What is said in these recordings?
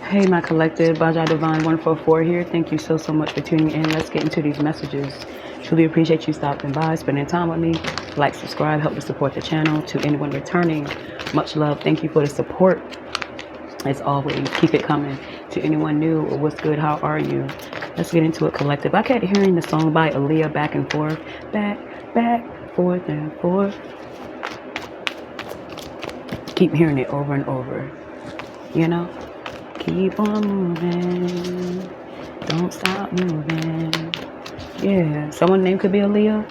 Hey, my collective, Baja Divine 144 here. Thank you so much for tuning in. Let's get into these messages. Truly appreciate you stopping by, spending time with me. Like, subscribe, help to support the channel. To anyone returning, much love. Thank you for the support. As always, keep it coming. To anyone new, what's good? How are you? Let's get into it, collective. I kept hearing the song by Aaliyah, Back and Forth. Back, forth, and forth. Keep hearing it over and over. You know? Keep on moving. Don't stop moving. Yeah. Someone's name could be Aaliyah.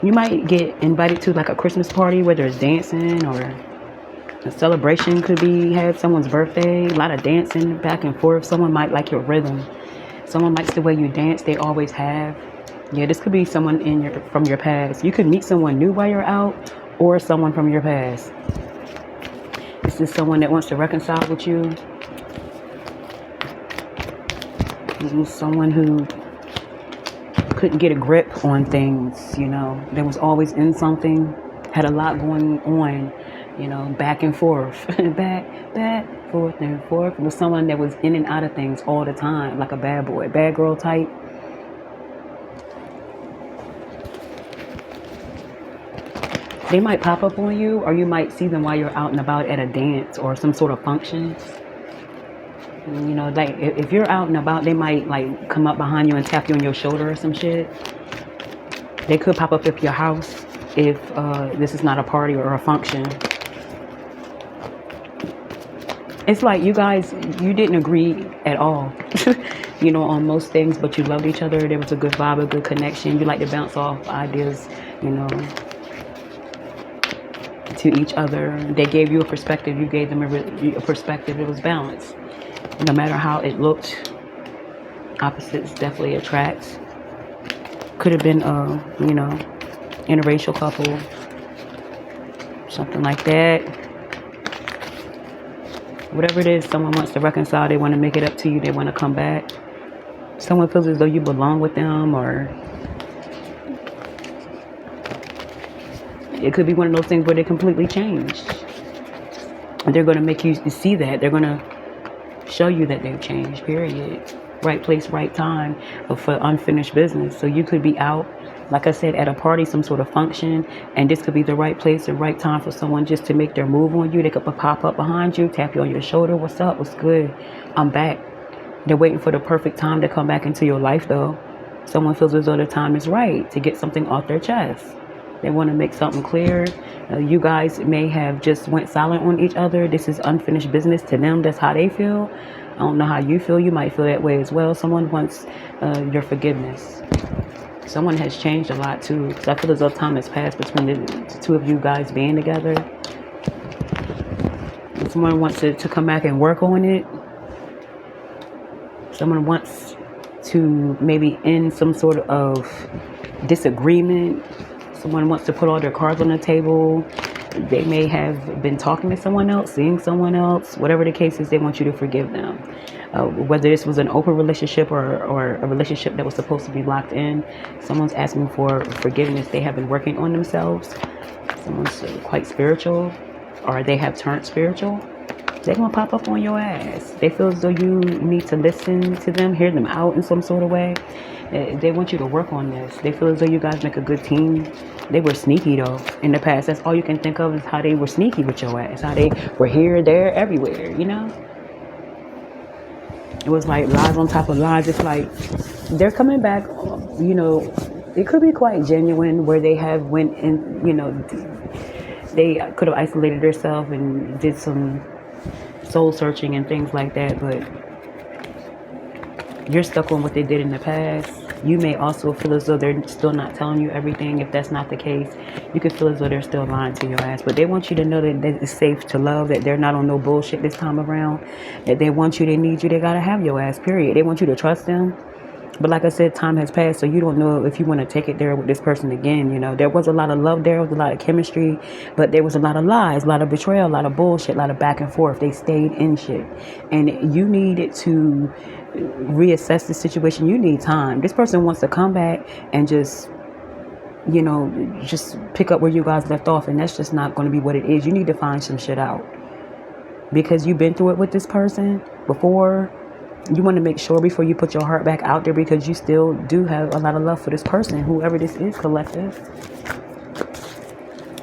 You might get invited to like a Christmas party where there's dancing, or a celebration could be had someone's birthday. A lot of dancing back and forth. Someone might like your rhythm. Someone likes the way you dance. They always have. Yeah, this could be someone from your past. You could meet someone new while you're out, or someone from your past. This is someone that wants to reconcile with you. This is someone who couldn't get a grip on things, you know. There was always in something, had a lot going on, you know, back and forth, back, forth and forth. It was someone that was in and out of things all the time, like a bad boy, bad girl type. They might pop up on you, or you might see them while you're out and about at a dance or some sort of function. You know, like if you're out and about, they might like come up behind you and tap you on your shoulder or some shit. They could pop up at your house if this is not a party or a function. It's like you didn't agree at all, you know, on most things, but you loved each other. There was a good vibe, a good connection. You like to bounce off ideas, you know, to each other. They gave you a perspective. You gave them a perspective. It was balanced. No matter how it looked, opposites definitely attract. Could have been you know, interracial couple, something like that. Whatever it is, someone wants to reconcile. They want to make it up to you. They want to come back. Someone feels as though you belong with them, or it could be one of those things where they completely changed. And they're going to make you see that. They're going to show you that they've changed, period. Right place, right time for unfinished business. So you could be out, like I said, at a party, some sort of function, and this could be the right place and right time for someone just to make their move on you. They could pop up behind you, tap you on your shoulder. What's up? What's good? I'm back. They're waiting for the perfect time to come back into your life, though. Someone feels as though the time is right to get something off their chest. They want to make something clear. You guys may have just went silent on each other. This is unfinished business to them. That's how they feel. I don't know how you feel. You might feel that way as well. Someone wants your forgiveness. Someone has changed a lot too. Because I feel as though time has passed between the two of you guys being together. And someone wants to come back and work on it. Someone wants to maybe end some sort of disagreement. Someone wants to put all their cards on the table. They may have been talking to someone else, seeing someone else. Whatever the case is, they want you to forgive them. Whether this was an open relationship or a relationship that was supposed to be locked in, someone's asking for forgiveness. They have been working on themselves. Someone's quite spiritual, or they have turned spiritual. They're going to pop up on your ass. They feel as though you need to listen to them, hear them out in some sort of way. They want you to work on this. They feel as though you guys make a good team. They were sneaky, though, in the past. That's all you can think of is how they were sneaky with your ass. How they were here, there, everywhere, you know? It was like lies on top of lies. It's like they're coming back, you know. It could be quite genuine where they have went in, you know, they could have isolated themselves and did some soul searching and things like that, but you're stuck on what they did in the past. You may also feel as though they're still not telling you everything. If that's not the case, you could feel as though they're still lying to your ass. But they want you to know that it's safe to love, that they're not on no bullshit this time around, that they want you, they need you, they gotta have your ass, period. They want you to trust them. But like I said, time has passed, so you don't know if you want to take it there with this person again. You know, there was a lot of love there, was a lot of chemistry, but there was a lot of lies, a lot of betrayal, a lot of bullshit, a lot of back and forth. They stayed in shit. And you needed to reassess the situation. You need time. This person wants to come back and just you know, just pick up where you guys left off, and that's just not going to be what it is. You need to find some shit out because you've been through it with this person before. You want to make sure before you put your heart back out there, because you still do have a lot of love for this person, whoever this is, collective.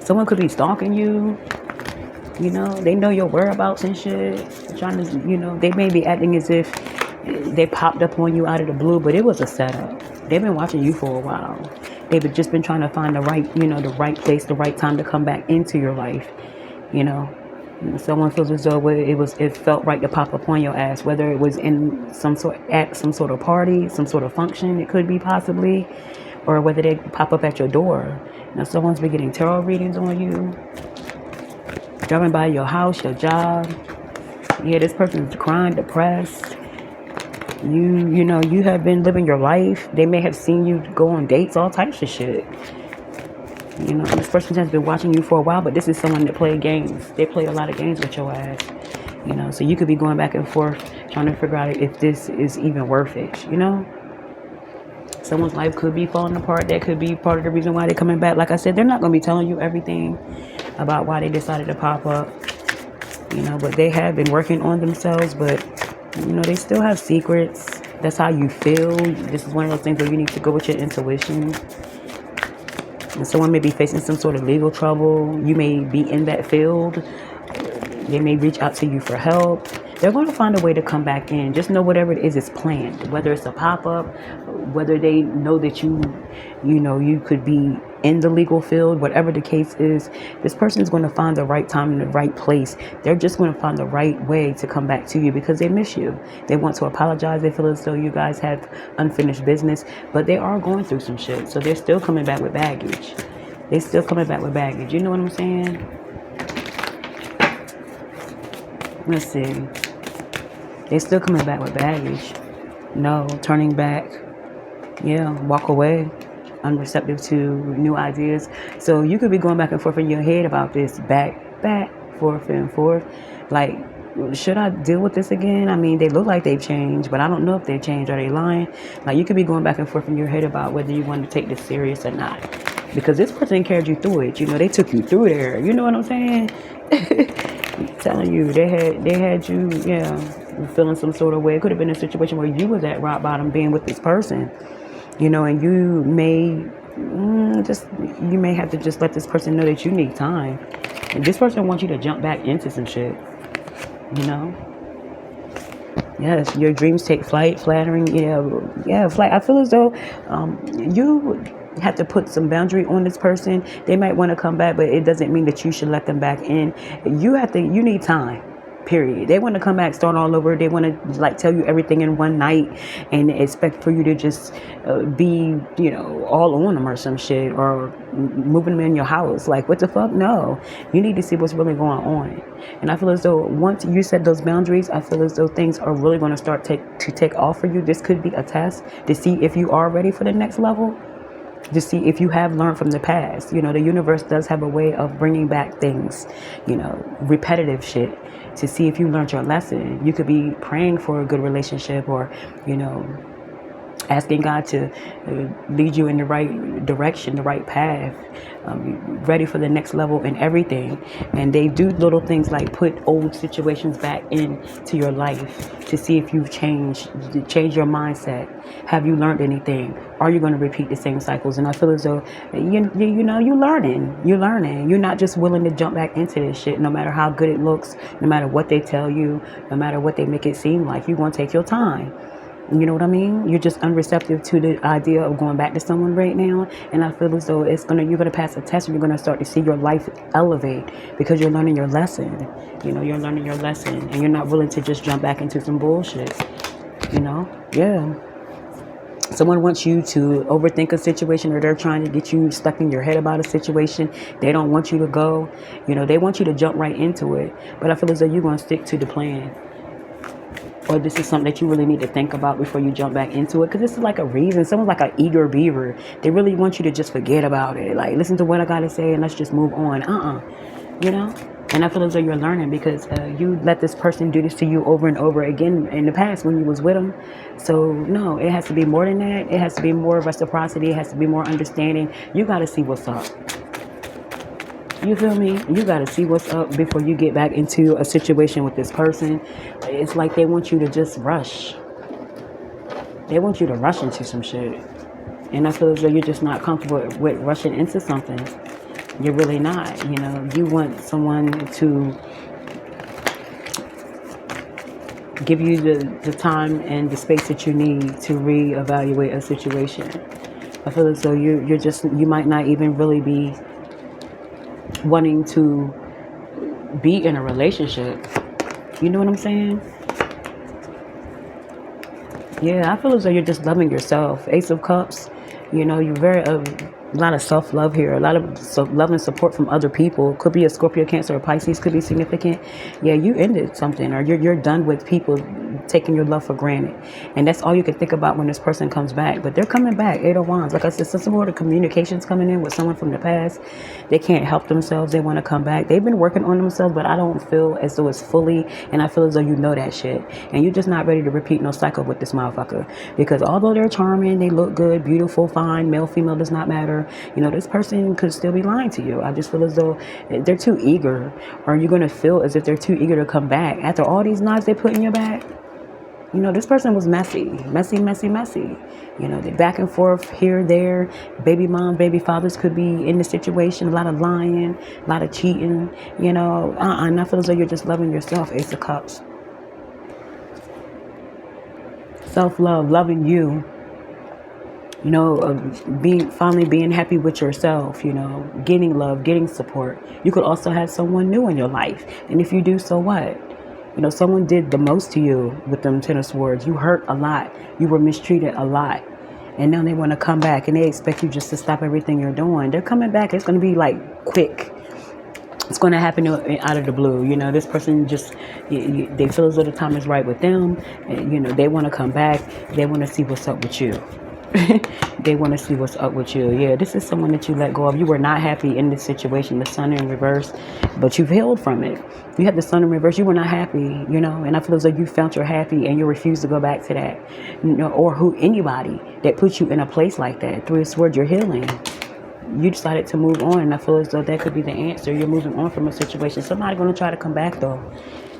Someone could be stalking you. You know, they know your whereabouts and shit. Trying to, you know, they may be acting as if they popped up on you out of the blue, but it was a setup. They've been watching you for a while. They've just been trying to find the right, you know, the right place, the right time to come back into your life. You know, someone feels as though it felt right to pop up on your ass, whether it was in some sort of party, some sort of function, it could be possibly, or whether they pop up at your door. Now, someone's been getting tarot readings on you, driving by your house, your job. Yeah, this person's crying, depressed. You know, you have been living your life. They may have seen you go on dates, all types of shit. You know, this person has been watching you for a while, but this is someone that play games. They play a lot of games with your ass. You know, so you could be going back and forth trying to figure out if this is even worth it, you know? Someone's life could be falling apart. That could be part of the reason why they're coming back. Like I said, they're not going to be telling you everything about why they decided to pop up. You know, but they have been working on themselves, but, you know, they still have secrets. That's how you feel. This is one of those things where you need to go with your intuition. And someone may be facing some sort of legal trouble. You may be in that field. They may reach out to you for help. They're going to find a way to come back in. Just know whatever it is planned. Whether it's a pop-up, whether they know that you know, you could be in the legal field, whatever the case is, this person is going to find the right time in the right place. They're just going to find the right way to come back to you because they miss you. They want to apologize. They feel as though you guys have unfinished business, but they are going through some shit. So they're still coming back with baggage. They're still coming back with baggage. You know what I'm saying? Let's see. They're still coming back with baggage. No, turning back. Yeah, walk away. Unreceptive to new ideas. So you could be going back and forth in your head about this, back, forth and forth. Like, should I deal with this again? I mean, they look like they've changed, but I don't know if they've changed. Are they lying? Like, you could be going back and forth in your head about whether you want to take this serious or not. Because this person carried you through it. You know, they took you through there. You know what I'm saying? I'm telling you, they had you, yeah, feeling some sort of way. It could have been a situation where you was at rock bottom being with this person. You know, and you may have to just let this person know that you need time. And this person wants you to jump back into some shit. You know? Yes, your dreams take flight, flattering, flight. I feel as though you have to put some boundary on this person. They might want to come back, but it doesn't mean that you should let them back in. You need time. Period. They want to come back, start all over. They want to like tell you everything in one night and expect for you to just be, you know, all on them or some shit, or moving them in your house. Like, what the fuck? No, you need to see what's really going on. And I feel as though once you set those boundaries, I feel as though things are really going to start to take off for you. This could be a test to see if you are ready for the next level. To see if you have learned from the past. You know, the universe does have a way of bringing back things, you know, repetitive shit, to see if you learned your lesson. You could be praying for a good relationship, or, you know, asking God to lead you in the right direction, the right path, ready for the next level and everything. And they do little things like put old situations back into your life to see if you've changed your mindset. Have you learned anything? Are you going to repeat the same cycles? And I feel as though, you know, you're learning. You're not just willing to jump back into this shit, no matter how good it looks, no matter what they tell you, no matter what they make it seem like. You're going to take your time. You know what I mean? You're just unreceptive to the idea of going back to someone right now. And I feel as though you're going to pass a test, and you're going to start to see your life elevate because you're learning your lesson. You know, you're learning your lesson, and you're not willing to just jump back into some bullshit. You know? Yeah. Someone wants you to overthink a situation, or they're trying to get you stuck in your head about a situation. They don't want you to go. You know, they want you to jump right into it. But I feel as though you're going to stick to the plan. Or this is something that you really need to think about before you jump back into it. Because this is like a reason. Someone's like an eager beaver. They really want you to just forget about it. Like, listen to what I got to say and let's just move on. You know? And I feel as though you're learning because you let this person do this to you over and over again in the past when you was with them. So no, it has to be more than that. It has to be more reciprocity. It has to be more understanding. You got to see what's up. You feel me? You got to see what's up before you get back into a situation with this person. It's like they want you to just rush. They want you to rush into some shit. And I feel as though you're just not comfortable with rushing into something. You're really not. You know, you want someone to give you the time and the space that you need to reevaluate a situation. I feel as though you might not even really be wanting to be in a relationship. You know what I'm saying? Yeah, I feel as though you're just loving yourself. Ace of Cups, you know, you're very a lot of self-love here, a lot of love and support from other people. Could be a Scorpio, Cancer, or Pisces, could be significant. Yeah, you ended something, or you're done with people taking your love for granted. And that's all you can think about when this person comes back. But they're coming back. Eight of Wands. Like I said, some more of the communications coming in with someone from the past. They can't help themselves. They want to come back. They've been working on themselves, but I don't feel as though it's fully, and I feel as though you know that shit. And you're just not ready to repeat no cycle with this motherfucker. Because although they're charming, they look good, beautiful, fine, male, female, does not matter. You know, this person could still be lying to you. I just feel as though they're too eager. Or you're going to feel as if they're too eager to come back. After all these knives they put in your back, you know, this person was messy. You know, they back and forth here, there. Baby moms, baby fathers could be in the situation. A lot of lying, a lot of cheating. You know, and I feel as though you're just loving yourself, Ace of Cups. Self-love, loving you. You know, finally being happy with yourself, you know, getting love, getting support. You could also have someone new in your life. And if you do, so what? You know, someone did the most to you with them Ten of Swords. You hurt a lot. You were mistreated a lot. And now they want to come back and they expect you just to stop everything you're doing. They're coming back. It's going to be like quick. It's going to happen out of the blue. You know, this person just, they feel as though the time is right with them. And, you know, they want to come back. They want to see what's up with you. They want to see what's up with you. Yeah, this is someone that you let go of. You were not happy in this situation, the Sun in reverse, but you've healed from it. You had the Sun in reverse. You were not happy, you know, and I feel as though you felt you're happy and you refuse to go back to that, you know, or anybody that puts you in a place like that. Three of Swords, you're healing. You decided to move on, and I feel as though that could be the answer. You're moving on from a situation. Somebody's going to try to come back, though.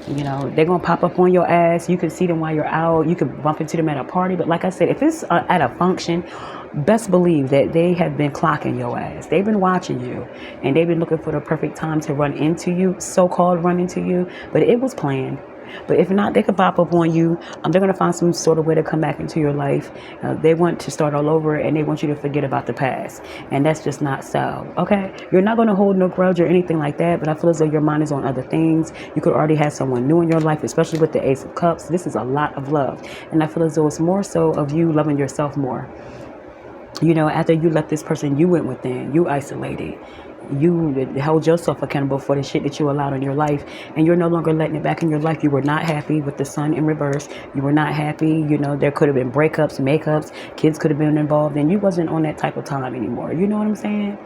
You know, they're going to pop up on your ass. You can see them while you're out. You could bump into them at a party. But like I said, if it's at a function, best believe that they have been clocking your ass. They've been watching you. And they've been looking for the perfect time to run into you, so-called run into you. But it was planned. But if not, they could pop up on you. They're going to find some sort of way to come back into your life. They want to start all over, and they want you to forget about the past. And that's just not so. Okay? You're not going to hold no grudge or anything like that, but I feel as though your mind is on other things. You could already have someone new in your life, especially with the Ace of Cups. This is a lot of love. And I feel as though it's more so of you loving yourself more. You know, after you left this person, you went within. You isolated. You held yourself accountable for the shit that you allowed in your life, and you're no longer letting it back in your life. You were not happy with the Sun in reverse. You were not happy. You know, there could have been breakups, makeups, kids could have been involved, and you wasn't on that type of time anymore. You know what I'm saying?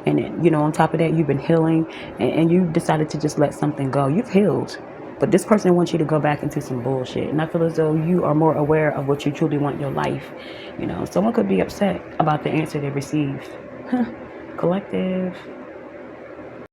And then, you know, on top of that, you've been healing, and you decided to just let something go. You've healed. But this person wants you to go back into some bullshit. And I feel as though you are more aware of what you truly want in your life. You know, someone could be upset about the answer they received. Collective.